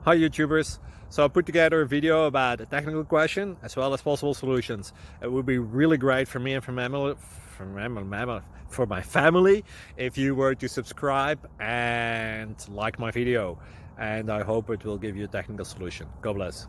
Hi YouTubers! So I put together a video about a technical question as well as possible solutions. It would be really great for me and for my family if you were to subscribe and like my video, and I hope it will give you a technical solution. God bless.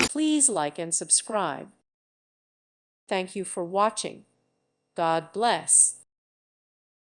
Please like and subscribe. Thank you for watching. God bless.